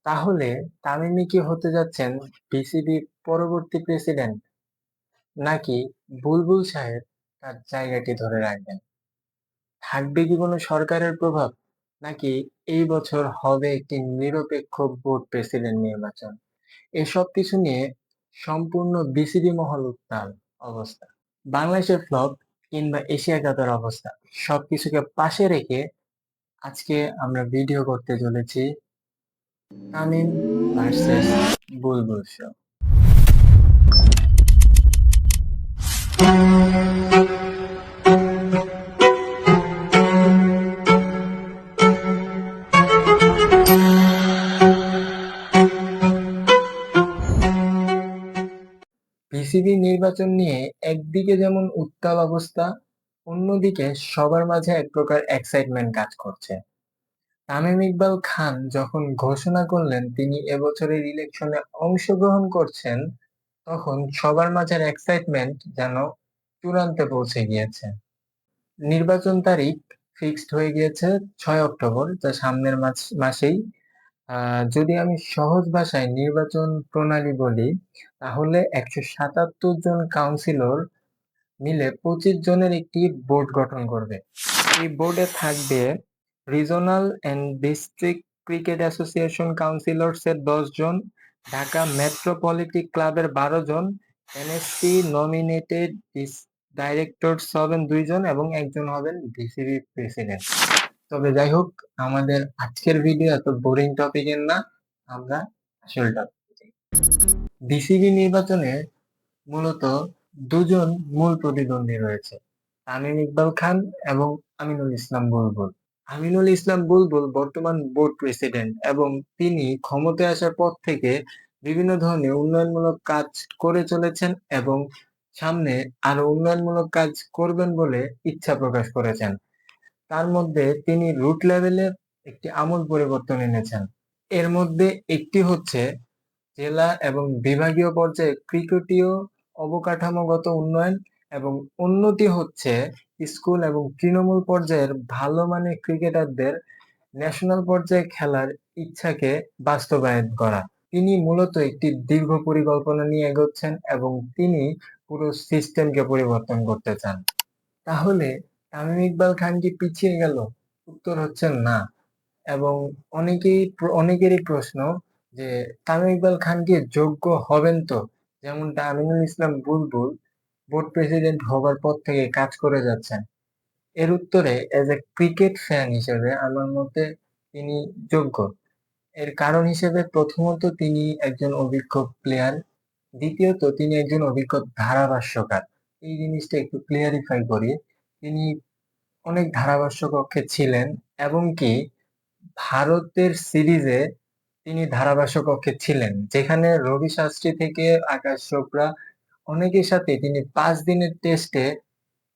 তাহলে তামিমি কি হতে যাচ্ছেন বিসিবির পরবর্তী প্রেসিডেন্ট, নাকি বুলবুল সাহেব তার জায়গাটি ধরে রাখবেন? থাকবে কি কোনো সরকারের প্রভাব, নাকি এই বছর হবে একটি নিরপেক্ষ বোর্ড প্রেসিডেন্ট নির্বাচন? এসব কিছু নিয়ে সম্পূর্ণ বিসিবি মহল উত্তাল অবস্থা। বাংলাদেশের ফ্লপ কিংবা এশিয়া কাপের অবস্থা সবকিছুকে পাশে রেখে আজকে আমরা ভিডিও করতে চলেছি তামিম ভার্সেস বুলবুল শো। বিসিবি নির্বাচন নিয়ে একদিকে যেমন উত্তাল অবস্থা, অন্যদিকে সবার মাঝে এক প্রকার এক্সাইটমেন্ট কাজ করছে। তামিম ইকবাল খান যখন ঘোষণা করলেন তিনি এবছরের ইলেকশনে অংশগ্রহণ করছেন, তখন সবার মাঝের এক্সাইটমেন্ট যেন চূড়ান্তে পৌঁছে গিয়েছে। নির্বাচন তারিখ ফিক্সড হয়ে গিয়েছে 6 অক্টোবর, যা সামনের মাসেই। যদি আমি সহজ ভাষায় নির্বাচন প্রণালী বলি, তাহলে 177 জন কাউন্সিলর মিলে 25 জনের একটি বোর্ড গঠন করবে। এই বোর্ডে থাকবে regional and district cricket association councillors এর 10 জন, ঢাকা মেট্রোপলিটন ক্লাবের 12 জন, এনএসপি নমিনেটেড ডাইরেক্টরস হবেন 2 জন এবং একজন হবেন বিসিবি প্রেসিডেন্ট। তবে যাই হোক, আমাদের আজকের ভিডিও এত বোরিং টপিকের না, আমরা আসল টপিকে। বিসিবি নির্বাচনে মূলত দুজন মূল প্রতিদ্বন্দ্বী রয়েছে, তামিম ইকবাল খান এবং আমিনুল ইসলাম বুলবুল। আমিনুল ইসলাম বুলবুল বর্তমান বোর্ড প্রেসিডেন্ট এবং তিনি ক্ষমতায় আসার পর থেকে বিভিন্ন ধরনের উন্নয়নমূলক কাজ করে চলেছেন এবং সামনে আরো উন্নয়নমূলক কাজ করবেন বলে ইচ্ছা প্রকাশ করেছেন। তার মধ্যে তিনি রুট লেভেলে একটি আমূল পরিবর্তন এনেছেন। এর মধ্যে একটি হচ্ছে জেলা এবং বিভাগীয় পর্যায়ে ক্রিকেটীয় অবকাঠামোগত উন্নয়ন, এবং অন্যটি হচ্ছে স্কুল এবং তৃণমূল পর্যায়ের ভালো মানের ক্রিকেটারদের ন্যাশনাল পর্যায়ে খেলার ইচ্ছাকে বাস্তবায়ন করা। তিনি মূলত একটি দীর্ঘ পরিকল্পনা নিয়ে এগোচ্ছেন এবং তিনি পুরো সিস্টেমকে পরিবর্তন করতে চান। তাহলে তামিম ইকবাল খান কি পিছিয়ে গেল? উত্তর হচ্ছে না। এবং অনেকেরই প্রশ্ন যে তামিম ইকবাল খান কি যোগ্য হবেন তো, যেমনটা আমিনুল ইসলাম বুলবুল বোর্ড প্রেসিডেন্ট হবার পর থেকে কাজ করে যাচ্ছেন। এর উত্তরে এজ এ ক্রিকেট ফ্যান হিসেবে আমার মতে তিনি যোগ্য। এর কারণ হিসেবে প্রথমত তিনি একজন অভিজ্ঞ প্লেয়ার, দ্বিতীয়ত তিনি একজন অভিজ্ঞ ধারাভাষ্যকার। এই জিনিসটা একটু ক্লিয়ারিফাই করি। তিনি অনেক ধারাভাষ্যকক্ষে ছিলেন এবং কি ভারতের সিরিজে তিনি ধারাভাষ্যকক্ষে ছিলেন, যেখানে রবি শাস্ত্রী থেকে আকাশ চোপড়া অনেকের সাথে তিনি 5 দিনের টেস্টে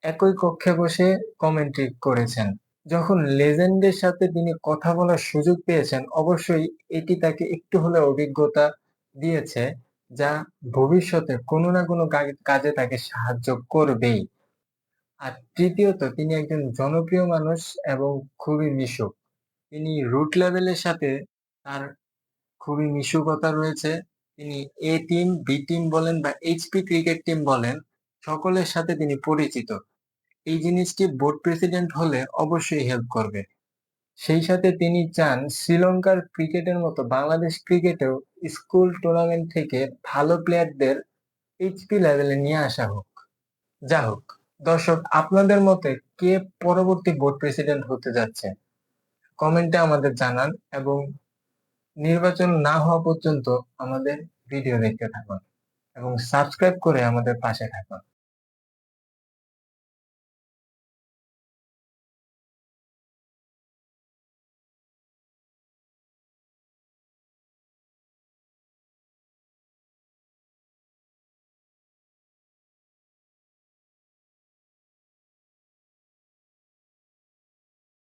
একই কক্ষে বসে কমেন্ট্রি করেছেন। যখন লেজেন্ডের সাথে তিনি কথা বলার সুযোগ পেয়েছেন, অবশ্যই এটি তাকে একটু হলেও অভিজ্ঞতা দিয়েছে, যা ভবিষ্যতে কোনো না কোনো কাজে তাকে সাহায্য করবেই। আর তৃতীয়ত তিনি একজন জনপ্রিয় মানুষ এবং খুবই মিশুক। তিনি রুট লেভেলের সাথে তার খুবই মিশুকতা রয়েছে। তিনি এ টিম, বি টিম বলেন বা এইচপি ক্রিকেট টিম বলেন, সকলের সাথে তিনি পরিচিত। এই জিনিসটি বোর্ড প্রেসিডেন্ট হলে অবশ্যই হেল্প করবে। সেই সাথে তিনি চান শ্রীলঙ্কার ক্রিকেটের মতো বাংলাদেশ ক্রিকেটেও স্কুল টুর্নামেন্ট থেকে ভালো প্লেয়ারদের এইচপি লেভেলে নিয়ে আসা হোক। যা হোক, দর্শক, আপনাদের মতে কে পরবর্তী বোর্ড প্রেসিডেন্ট হতে যাচ্ছে কমেন্টে আমাদের জানান, এবং নির্বাচন না হওয়া পর্যন্ত আমাদের ভিডিও দেখতে থাকুন এবং সাবস্ক্রাইব করে আমাদের পাশে থাকুন।